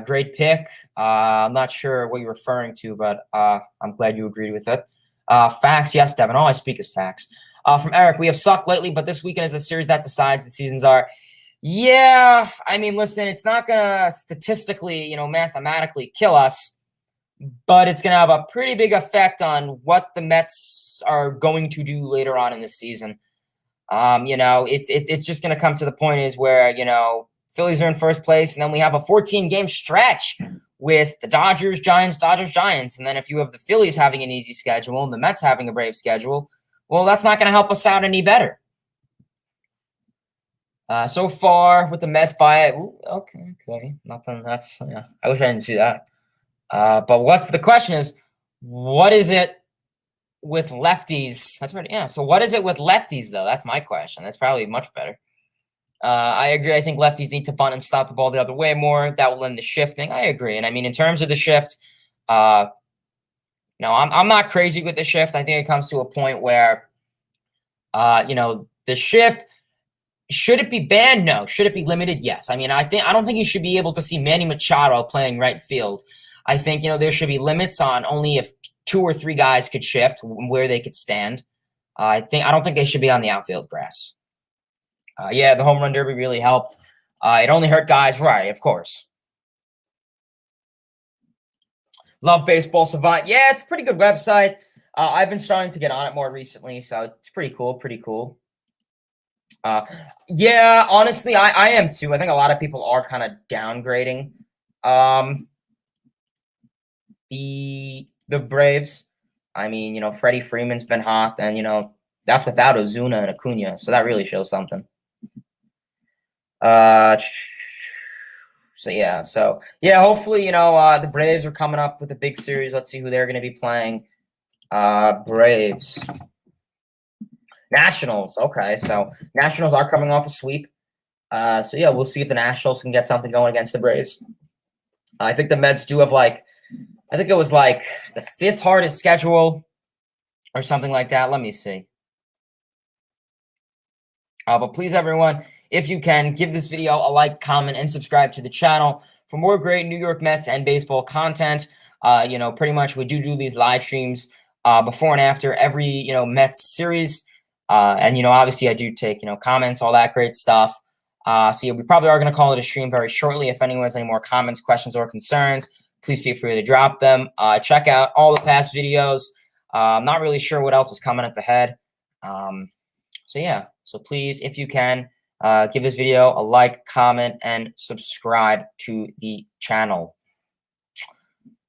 Great pick. I'm not sure what you're referring to, but I'm glad you agreed with it. Facts, yes, Devin. All I speak is facts. From Eric, we have sucked lately, but this weekend is a series that decides the seasons are. Yeah, I mean, listen, it's not going to statistically, mathematically kill us, but it's going to have a pretty big effect on what the Mets are going to do later on in the season. It's just going to come to the point is where, Phillies are in first place, and then we have a 14-game stretch with the Dodgers, Giants. And then if you have the Phillies having an easy schedule and the Mets having a brave schedule, well, that's not going to help us out any better. So far with the Mets by okay. Nothing. That's, yeah, I wish I didn't see that. But the question is, what is it with lefties? That's right. Yeah. So what is it with lefties, though? That's my question. That's probably much better. I agree. I think lefties need to bunt and stop the ball the other way more. That will end the shifting. I agree. And I mean, in terms of the shift, No, I'm not crazy with the shift. I think it comes to a point where, the shift, should it be banned? No. Should it be limited? Yes. I mean, I don't think you should be able to see Manny Machado playing right field. I think, there should be limits on only if 2 or 3 guys could shift where they could stand. I don't think they should be on the outfield grass. Yeah, the home run derby really helped. It only hurt guys, right? Of course. Love Baseball Savant. Yeah, it's a pretty good website. I've been starting to get on it more recently, so it's pretty cool. Pretty cool. Yeah, honestly, I am too. I think a lot of people are kind of downgrading the Braves. I mean, Freddie Freeman's been hot, and that's without Ozuna and Acuna, so that really shows something. So yeah, hopefully, the Braves are coming up with a big series. Let's see who they're going to be playing. Braves. Nationals. Okay, so Nationals are coming off a sweep. So yeah, we'll see if the Nationals can get something going against the Braves. I think the Mets do have I think it was the 5th hardest schedule or something like that. Let me see. But please, everyone, if you can, give this video a like, comment, and subscribe to the channel for more great New York Mets and baseball content. Pretty much we do these live streams before and after every, Mets series. And obviously I do take, comments, all that great stuff. So yeah, we probably are going to call it a stream very shortly. If anyone has any more comments, questions, or concerns, please feel free to drop them. Check out all the past videos. I'm not really sure what else is coming up ahead. So yeah, so please, if you can, give this video a like, comment, and subscribe to the channel.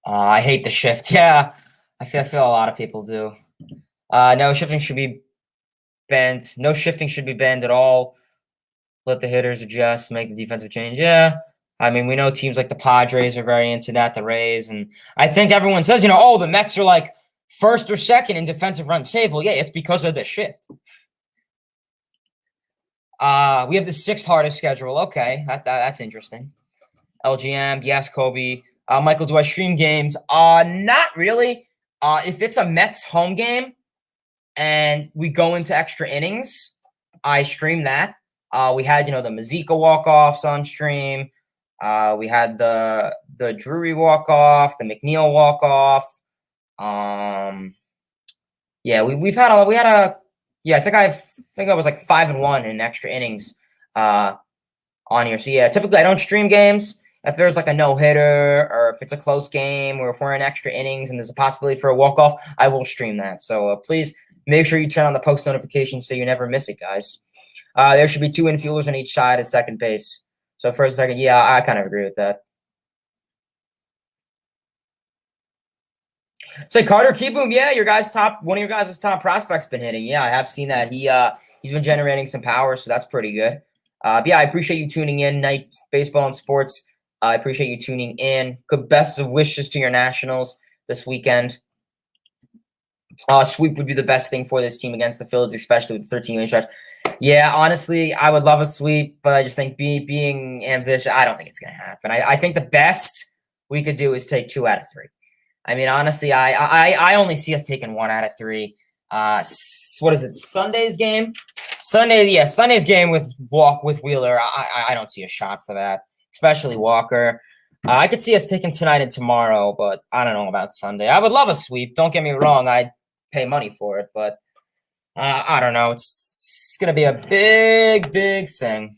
I hate the shift. Yeah, I feel a lot of people do. No shifting should be banned. No shifting should be banned at all. Let the hitters adjust, make the defensive change. Yeah. I mean, we know teams like the Padres are very into that, the Rays. And I think everyone says, oh, the Mets are first or second in defensive run save. Well, yeah, it's because of the shift. We have the 6th hardest schedule. Okay, that's interesting. LGM, yes, Kobe. Michael, do I stream games? Not really. If it's a Mets home game and we go into extra innings, I stream that. We had, the Mazika walk-offs on stream. We had the Drury walk-off, the McNeil walk-off. Yeah, we had a yeah, I think I was 5-1 in extra innings on here. So yeah, typically I don't stream games. If there's a no-hitter or if it's a close game or if we're in extra innings and there's a possibility for a walk-off, I will stream that. So please make sure you turn on the post notifications so you never miss it, guys. There should be 2 infielders on each side of second base. So first, second, yeah, I kind of agree with that. So Carter Kieboom, yeah, one of your guys' top prospects been hitting. Yeah, I have seen that. He's been generating some power, so that's pretty good. Yeah, I appreciate you tuning in, Night Baseball and Sports. I appreciate you tuning in. Good best of wishes to your Nationals this weekend. Sweep would be the best thing for this team against the Phillies, especially with the 13-game stretch. Yeah, honestly, I would love a sweep, but I just think being ambitious, I don't think it's going to happen. I think the best we could do is take 2 out of 3. I mean, honestly, I only see us taking 1 out of 3. What is it? Sunday's game? Sunday's game with Wheeler. I don't see a shot for that, especially Walker. I could see us taking tonight and tomorrow, but I don't know about Sunday. I would love a sweep. Don't get me wrong. I'd pay money for it, but I don't know. It's going to be a big thing.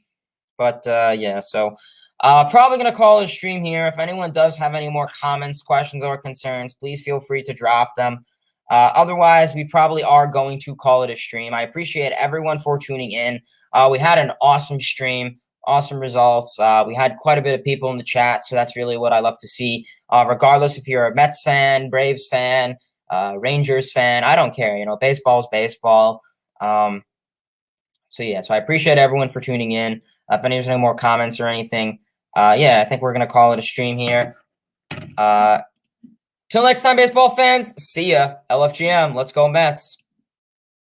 But yeah, so probably going to call it a stream here. If anyone does have any more comments, questions, or concerns, please feel free to drop them. Otherwise, we probably are going to call it a stream. I appreciate everyone for tuning in. We had an awesome stream, awesome results. We had quite a bit of people in the chat, so that's really what I love to see. Regardless if you're a Mets fan, Braves fan, Rangers fan, I don't care. Baseball is baseball. So yeah, so I appreciate everyone for tuning in. If anyone's any more comments or anything, yeah, I think we're going to call it a stream here. Till next time, baseball fans, see ya. LFGM, let's go Mets.